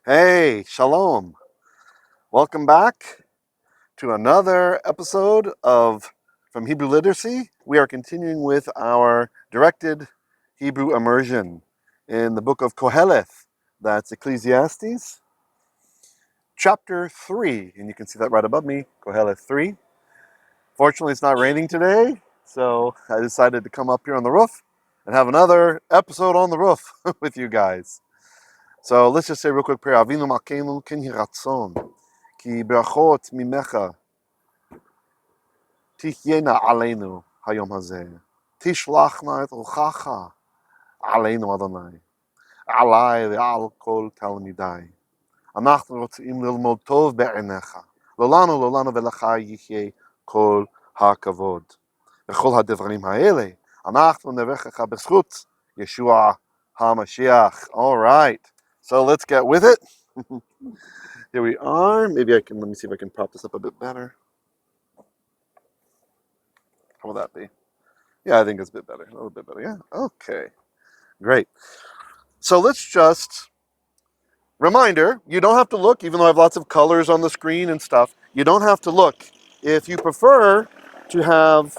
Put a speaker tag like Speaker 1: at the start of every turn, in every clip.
Speaker 1: Hey, shalom. Welcome back to another episode of From Hebrew Literacy. We are continuing with our directed Hebrew immersion in the book of Qoheleth. That's Ecclesiastes, chapter 3. And you can see that right above me, Qoheleth 3. Fortunately, it's not raining today, so I decided to come up here on the roof and have another episode on the roof with you guys. So let's just say real quick prayer. Avinu malkeinu ken yhi ratzon, ki brachot mimecha תחיינה עלינו היום הזה. תשלחנה את רוחך עלינו אדוני, עליי ועל כל תלמידיי. אנחנו רוצים ללמוד טוב בעיניך. לא לנו ולך יחיה כל הכבוד. וכל הדברים האלה, אנחנו נברכך בזכות ישוע HaMashiach. All right, so let's get with it. Here we are. Maybe let me see if I can prop this up a bit better. How will that be? Yeah, I think it's a bit better. A little bit better. Yeah. Okay. Great. So let's just reminder, you don't have to look, even though I have lots of colors on the screen and stuff, you don't have to look. If you prefer to have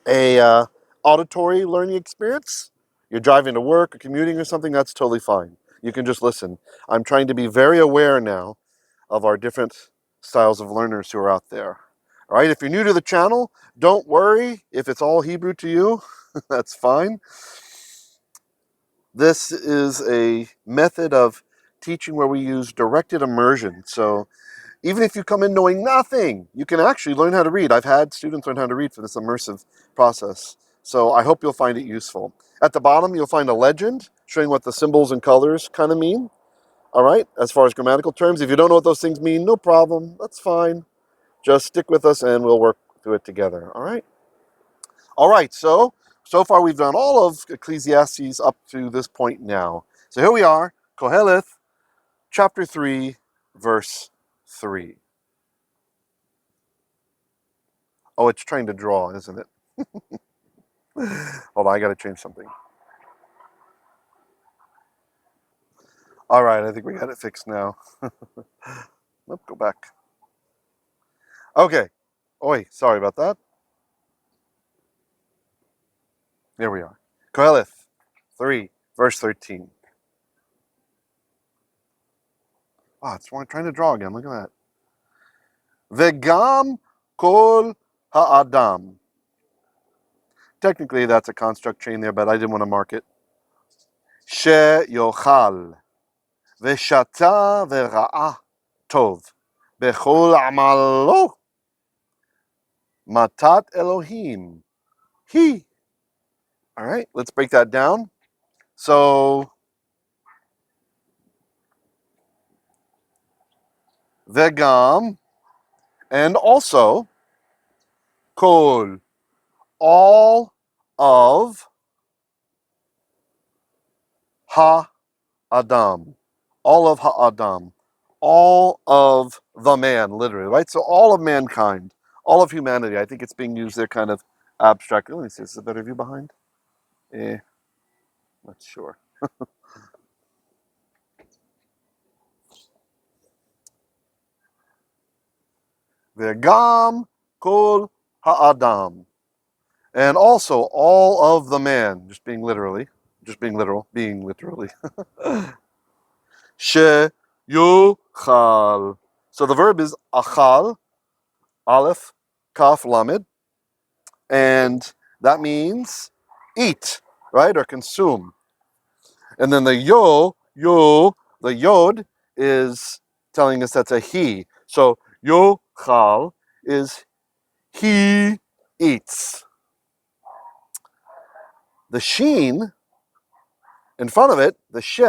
Speaker 1: a auditory learning experience, you're driving to work or commuting or something, that's totally fine. You can just listen. I'm trying to be very aware now of our different styles of learners who are out there. All right, if you're new to the channel, don't worry if it's all Hebrew to you. That's fine. This is a method of teaching where we use directed immersion. So even if you come in knowing nothing, you can actually learn how to read. I've had students learn how to read for this immersive process. So I hope you'll find it useful. At the bottom, you'll find a legend showing what the symbols and colors kind of mean. All right, as far as grammatical terms, if you don't know what those things mean, no problem. That's fine. Just stick with us and we'll work through it together. All right. All right, so far we've done all of Ecclesiastes up to this point now. So here we are, Qoheleth, chapter 3, verse 3. Oh, it's trying to draw, isn't it? Hold on, I got to change something. All right, I think we got it fixed now. Nope, go back. Okay. Oi, sorry about that. Here we are. Qoheleth 3, verse 13. Ah, it's trying to draw again. Look at that. Vegam kol haadam. Technically, that's a construct chain there, but I didn't want to mark it. שיאכל ושתה וראה טוב בכל עמלו matat Elohim. He. All right, let's break that down. So, vegam, and also, kol, all of haadam. All of haadam. All of the man, literally, right? So all of mankind, all of humanity. I think it's being used there kind of abstractly. Let me see, is this a better view behind? Not sure. Vegam kol haadam. And also all of the man, just being literal. She yuchal. So the verb is achal, aleph, kaf, lamed, and that means eat, right, or consume. And then the the yod is telling us that's a he. So yuchal is he eats. The sheen in front of it, the she,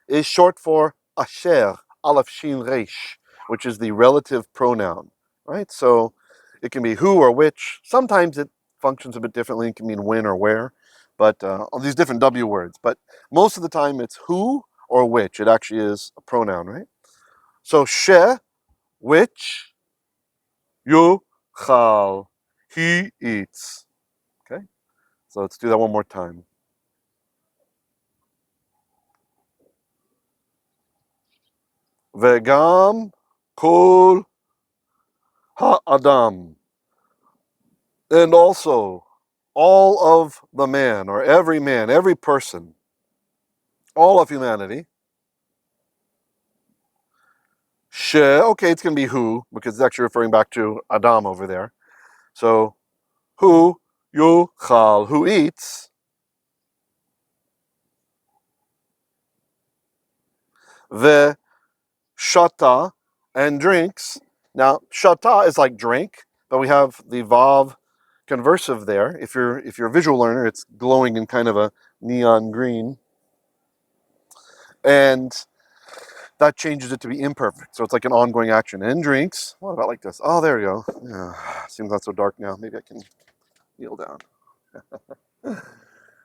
Speaker 1: is short for asher, aleph shin resh, which is the relative pronoun, right? So it can be who or which. Sometimes it functions a bit differently. It can mean when or where, but all these different W words. But most of the time it's who or which. It actually is a pronoun, right? So she, which, yuchal, he eats. Okay, so let's do that one more time. Vegam kol haadam. And also, all of the man, every person, all of humanity. Okay, it's going to be who, because it's actually referring back to Adam over there. So, who yuchal, who eats, ve shata, and drinks. Now, shata is like drink, but we have the vav conversive there. If you're a visual learner, it's glowing in kind of a neon green. And that changes it to be imperfect. So it's like an ongoing action. And drinks, what about like this? Oh, there you go. Yeah, seems not so dark now. Maybe I can kneel down.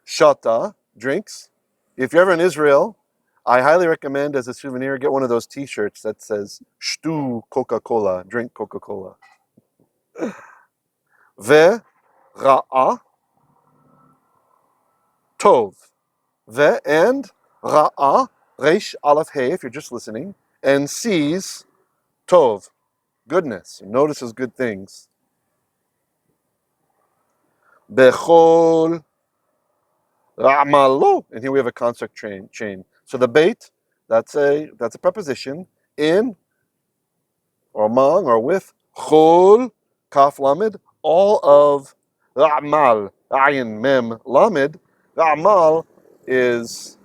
Speaker 1: Shata, drinks. If you're ever in Israel, I highly recommend as a souvenir, get one of those t-shirts that says, Shtu Coca-Cola, drink Coca-Cola. Ve ra'a, tov. Ve and ra'a, resh aleph hey, if you're just listening, and sees tov, goodness, notices good things. Bechol amalo, and here we have a construct chain. So the bait, that's a preposition, in or among or with chol kaf lamed, all of amal ayin mem lamed. Amal is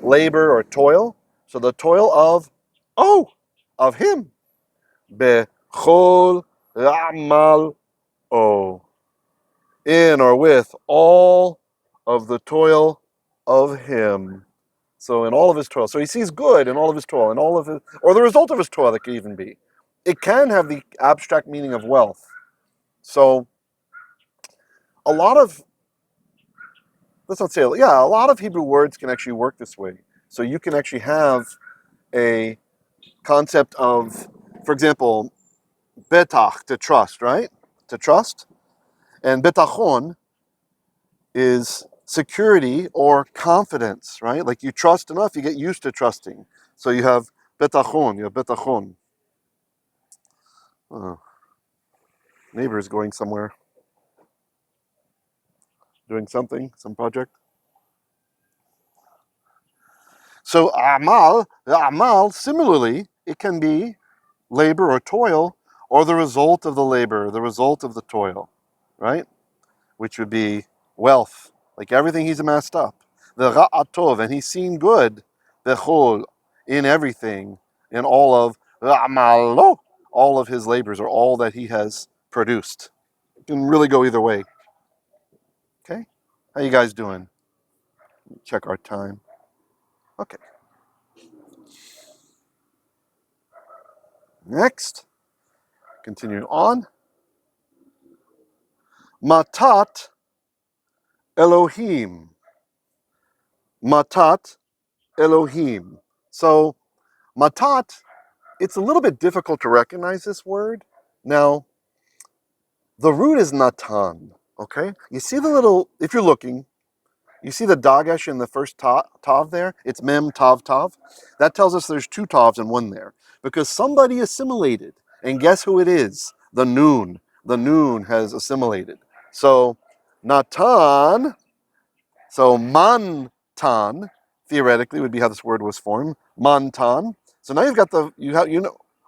Speaker 1: labor or toil. So the toil of him. Bechol amal o, in or with all of the toil of him. So in all of his toil. So he sees good in all of his toil, in all of his, or the result of his toil, that could even be. It can have the abstract meaning of wealth. So a lot of, let's not say, a lot of Hebrew words can actually work this way. So you can actually have a concept of, for example, betach, to trust, right? To trust. And betachon is security or confidence, right? Like you trust enough, you get used to trusting. So you have betachon, you have betachon. Oh, neighbor's going somewhere, doing something, some project. So amal, similarly, it can be labor or toil, or the result of the labor, the result of the toil, right? Which would be wealth, like everything he's amassed up. The ra'atov, and he's seen good, bechol, in everything, in all of amalo, all of his labors, or all that he has produced. It can really go either way. Okay? How you guys doing? Check our time. Okay. Next, continuing on. Matat Elohim. Matat Elohim. So, matat, it's a little bit difficult to recognize this word. Now, the root is natan, okay? You see the little, if you're looking, you see the dagesh in the first tav there? It's mem, tav, tav. That tells us there's two tavs and one there. Because somebody assimilated. And guess who it is? The noon. The noon has assimilated. So, natan, so mantan, theoretically would be how this word was formed. Mantan. So now you've got or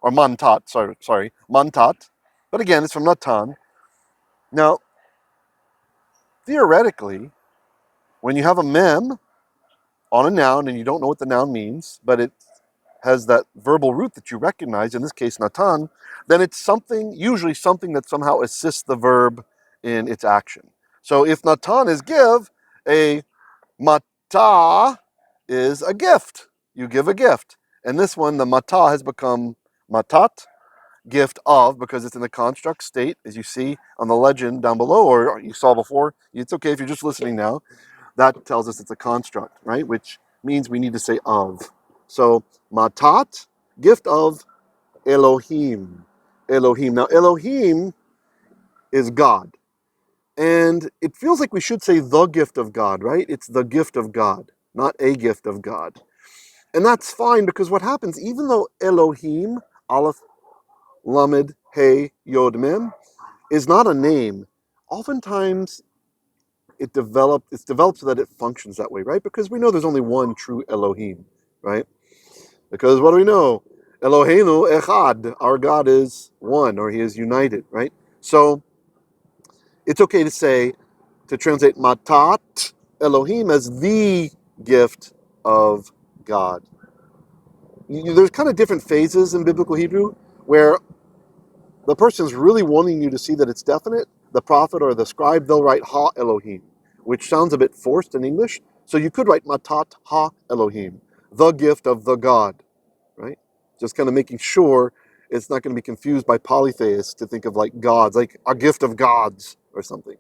Speaker 1: mantat, sorry, mantat. But again, it's from natan. Now, theoretically, when you have a mem on a noun and you don't know what the noun means, but it has that verbal root that you recognize, in this case, natan, then it's usually something that somehow assists the verb in its action. So if natan is give, a matah is a gift. You give a gift. And this one, the matah, has become matat, gift of, because it's in the construct state, as you see on the legend down below, or you saw before. It's okay if you're just listening now. That tells us it's a construct, right? Which means we need to say of. So, matat, gift of Elohim. Elohim. Now, Elohim is God. And it feels like we should say the gift of God, right? It's the gift of God, not a gift of God. And that's fine, because what happens, even though Elohim, Aleph, Lamed, Hey, Yod, Mem, is not a name, oftentimes it's developed so that it functions that way, right? Because we know there's only one true Elohim, right? Because what do we know? Eloheinu echad, our God is one, or he is united, right? So it's okay to translate matat Elohim as the gift of God. There's kind of different phases in biblical Hebrew where the person's really wanting you to see that it's definite. The prophet or the scribe, they'll write ha Elohim, which sounds a bit forced in English. So you could write matat ha Elohim, the gift of the God, right? Just kind of making sure it's not going to be confused by polytheists to think of like gods, like a gift of gods or something.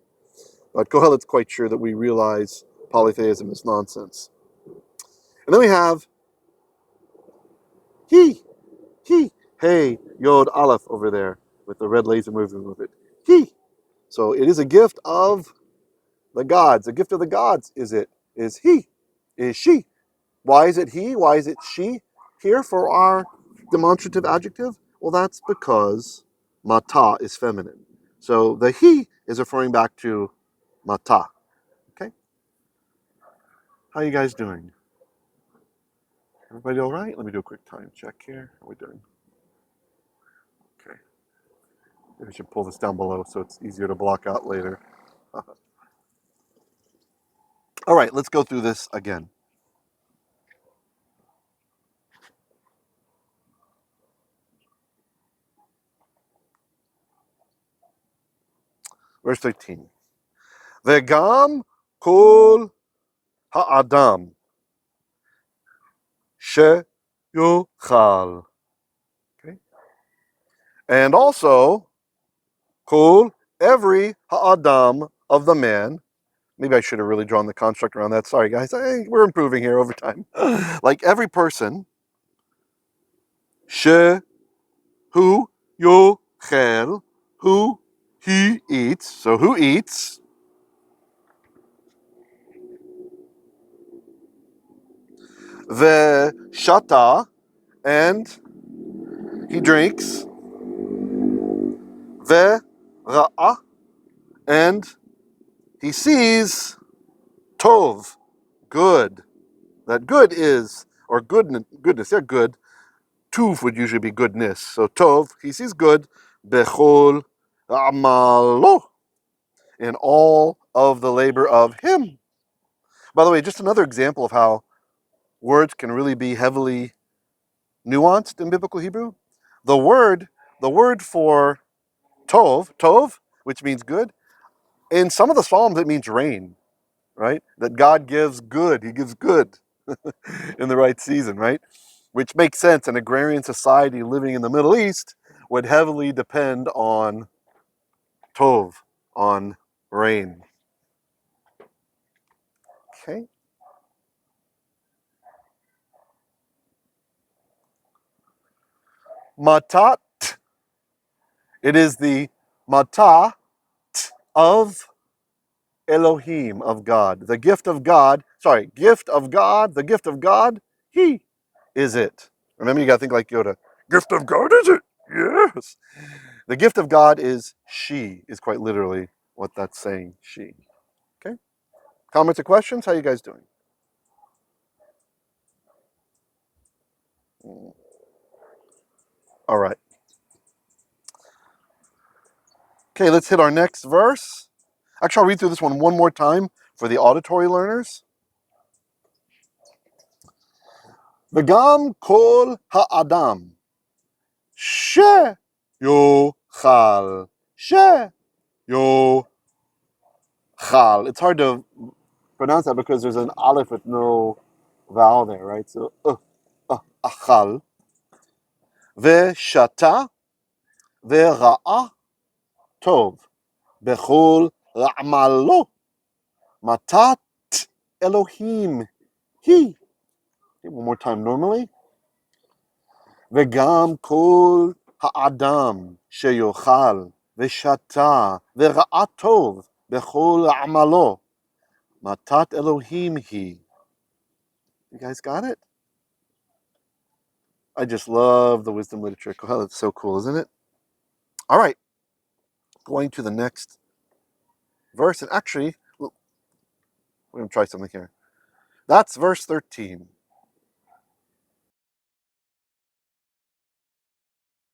Speaker 1: But Qoheleth's quite sure that we realize polytheism is nonsense. And then we have he, hey, Yod Aleph over there with the red laser moving with it. He. So it is a gift of the gods. A gift of the gods is he, is she. Why is it he? Why is it she here for our demonstrative adjective? Well, that's because mata is feminine. So the he is referring back to mata. Okay? How are you guys doing? Everybody all right? Let me do a quick time check here. How are we doing? Okay. Maybe I should pull this down below so it's easier to block out later. All right, let's go through this again. Verse 13. Vegam kol haadam sheyochal. Okay. And also, kol, every haadam of the man. Maybe I should have really drawn the construct around that. Sorry, guys. Hey, we're improving here over time. Like every person, she, who, yochel, who he eats. So who eats? Shata, and he drinks. וראה, and he sees tov, good. That good is, or goodness, yeah, good. Tuv would usually be goodness. So tov, he sees good. Bechol amalo, in all of the labor of him. By the way, just another example of how words can really be heavily nuanced in biblical Hebrew. The word for tov, which means good, in some of the Psalms it means rain, right? That God gives good. He gives good in the right season, right? Which makes sense. An agrarian society living in the Middle East would heavily depend on tov, on rain. Okay. Matat, it is the matat of Elohim, of God. The gift of God, gift of God, the gift of God, he is it. Remember, you got to think like Yoda. Gift of God, is it? Yes. The gift of God is she, is quite literally what that's saying, she. Okay? Comments or questions? How are you guys doing? All right. Okay, let's hit our next verse. Actually, I'll read through this one more time for the auditory learners. V'gam kol ha'adam sheyochal. Sheyochal. It's hard to pronounce that because there's an aleph with no vowel there, right? So, achal. Ve'shata ve'ra'a tov. Bechol amalo. Matat Elohim. He. Okay, one more time normally. Vegam kol haadam sheyochal veshata vera'a tov bechol amalo. Matat Elohim he. You guys got it? I just love the wisdom literature. Qoheleth, it's so cool, isn't it? All right, going to the next verse, and actually, we're going to try something here. That's verse 13.